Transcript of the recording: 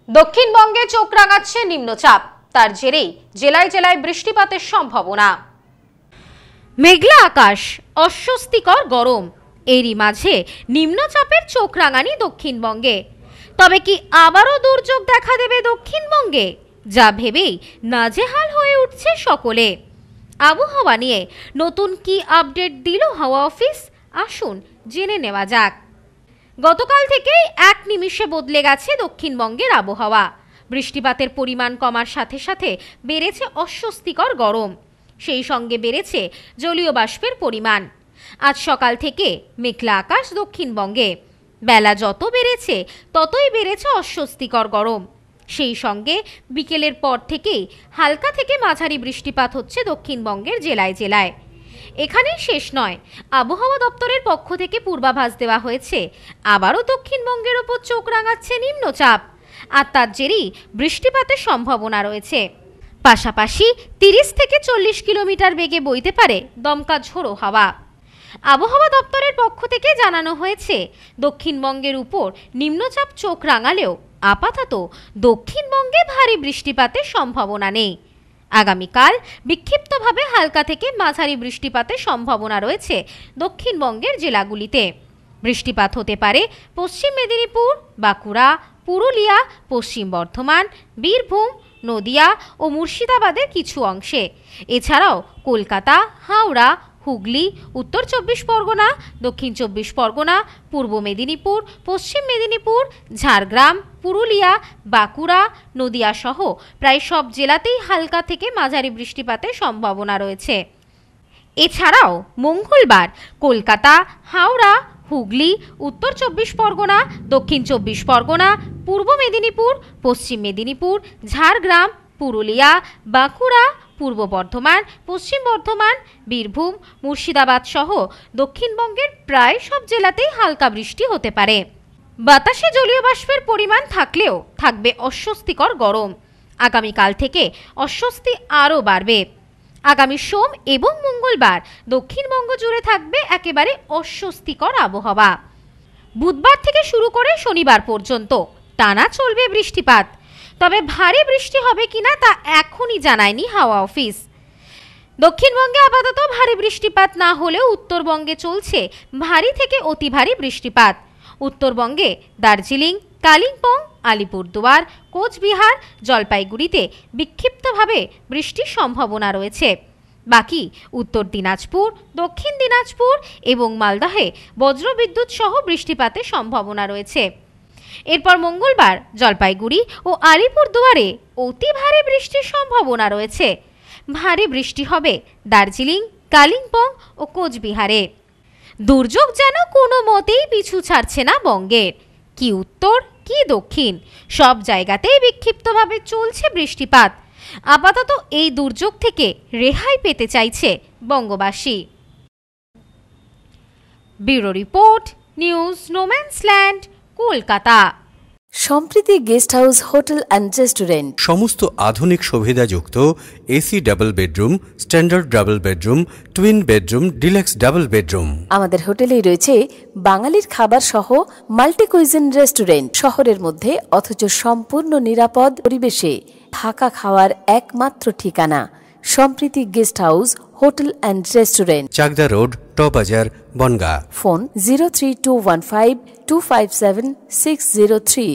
দক্ষিণবঙ্গে চোখ রাঙাচ্ছে নিম্নচাপ, তার জেরেই জেলায় জেলায় বৃষ্টিপাতের সম্ভাবনা। মেঘলা আকাশ, অস্বস্তিকর গরম, এরই মাঝে নিম্নচাপের চোখ রাঙানি দক্ষিণবঙ্গে। তবে কি আবারও দুর্যোগ দেখা দেবে দক্ষিণবঙ্গে, যা ভেবেই নাজেহাল হয়ে উঠছে সকলে। আবহাওয়া নিয়ে নতুন কি আপডেট দিল হাওয়া অফিস, আসুন জেনে নেওয়া যাক। গতকাল থেকেই এক নিমিষে বদলে গেছে দক্ষিণবঙ্গের আবহাওয়া। বৃষ্টিপাতের পরিমাণ কমার সাথে সাথে বেড়েছে অস্বস্তিকর গরম, সেই সঙ্গে বেড়েছে জলীয় বাষ্পের পরিমাণ। আজ সকাল থেকে মেঘলা আকাশ দক্ষিণবঙ্গে, বেলা যত বেড়েছে ততই বেড়েছে অস্বস্তিকর গরম। সেই সঙ্গে বিকেলের পর থেকেই হালকা থেকে মাঝারি বৃষ্টিপাত হচ্ছে দক্ষিণবঙ্গের জেলায় জেলায়। এখানেই শেষ নয়, আবহাওয়া দপ্তরের পক্ষ থেকে পূর্বাভাস দেওয়া হয়েছে আবারও দক্ষিণবঙ্গের ওপর চোখ রাঙাচ্ছে নিম্নচাপ, আর তার জেরেই বৃষ্টিপাতের সম্ভাবনা রয়েছে। পাশাপাশি 30 থেকে 40 কিলোমিটার বেগে বইতে পারে দমকা ঝোড়ো হাওয়া। আবহাওয়া দপ্তরের পক্ষ থেকে জানানো হয়েছে, দক্ষিণবঙ্গের উপর নিম্নচাপ চোখ রাঙালেও আপাতত দক্ষিণবঙ্গে ভারী বৃষ্টিপাতের সম্ভাবনা নেই। আগামীকাল বিক্ষিপ্তভাবে হালকা থেকে মাঝারি বৃষ্টিপাতের সম্ভাবনা রয়েছে দক্ষিণবঙ্গের জেলাগুলিতে। বৃষ্টিপাত হতে পারে পশ্চিম মেদিনীপুর, বাঁকুড়া, পুরুলিয়া, পশ্চিম বর্ধমান, বীরভূম, নদিয়া ও মুর্শিদাবাদের কিছু অংশে। এছাড়াও কলকাতা, হাওড়া, হুগলি, উত্তর 24 পরগনা, দক্ষিণ 24 পরগনা, পূর্ব মেদিনীপুর, পশ্চিম মেদিনীপুর, ঝাড়গ্রাম, পুরুলিয়া, বাঁকুড়া, নদিয়া সহ প্রায় সব জেলাতেই হালকা থেকে মাঝারি বৃষ্টিপাতের সম্ভাবনা রয়েছে। এছাড়াও মঙ্গলবার কলকাতা, হাওড়া, হুগলি, উত্তর 24 পরগনা, দক্ষিণ 24 পরগনা, পূর্ব মেদিনীপুর, পশ্চিম মেদিনীপুর, ঝাড়গ্রাম, পুরুলিয়া, বাঁকুড়া, পূর্ব বর্ধমান, পশ্চিম বর্ধমান, বীরভূম, মুর্শিদাবাদ সহ দক্ষিণবঙ্গের প্রায় সব জেলাতেই হালকা বৃষ্টি হতে পারে। বাতাসে জলীয় বাষ্পের পরিমাণ থাকলেও থাকবে অস্বস্তিকর গরম। আগামীকাল থেকে অস্বস্তি আরও বাড়বে। আগামী সোম এবং মঙ্গলবার দক্ষিণবঙ্গ জুড়ে থাকবে একেবারে অস্বস্তিকর আবহাওয়া। বুধবার থেকে শুরু করে শনিবার পর্যন্ত টানা চলবে বৃষ্টিপাত। তবে ভারী বৃষ্টি হবে কিনা তা এখনই জানায়নি হাওয়া অফিস। দক্ষিণবঙ্গে আপাতত ভারী বৃষ্টিপাত না হলেও উত্তরবঙ্গে চলছে ভারী থেকে অতি ভারী বৃষ্টিপাত। উত্তরবঙ্গে দার্জিলিং, কালিম্পং, আলিপুরদুয়ার, কোচবিহার, জলপাইগুড়িতে বিক্ষিপ্তভাবে বৃষ্টির সম্ভাবনা রয়েছে। বাকি উত্তর দিনাজপুর, দক্ষিণ দিনাজপুর এবং মালদহে বজ্রবিদ্যুৎ সহ বৃষ্টিপাতের সম্ভাবনা রয়েছে। এরপর মঙ্গলবার জলপাইগুড়ি ও আলিপুরদুয়ারে অতি ভারী বৃষ্টির সম্ভাবনা রয়েছে। ভারী বৃষ্টি হবে দার্জিলিং, কালিম্পং ও কোচবিহারে। দুর্যোগ যেন কোনো মতেই পিছু ছাড়ছে না বঙ্গের। কি উত্তর কি দক্ষিণ, সব জায়গাতেই বিক্ষিপ্তভাবে চলছে বৃষ্টিপাত। আপাতত এই দুর্যোগ থেকে রেহাই পেতে চাইছে বঙ্গবাসী। Bureau report, news no man's land, Kolkata. Samprity guest house, hotel and restaurant. সমস্ত আধুনিক সুবিধাযুক্ত AC double bedroom, standard double bedroom, twin bedroom, deluxe double bedroom. আমাদের হোটেলেই রয়েছে বাঙালির খাবার সহ মাল্টি কুইজিন রেস্টুরেন্ট। শহরের মধ্যে অথচ সম্পূর্ণ নিরাপদ পরিবেশে থাকা খাওয়ার একমাত্র ঠিকানা Samprity guest house, hotel and restaurant, Chakdah road, টবাজার, বনগাঁ। ফোন 03215257603।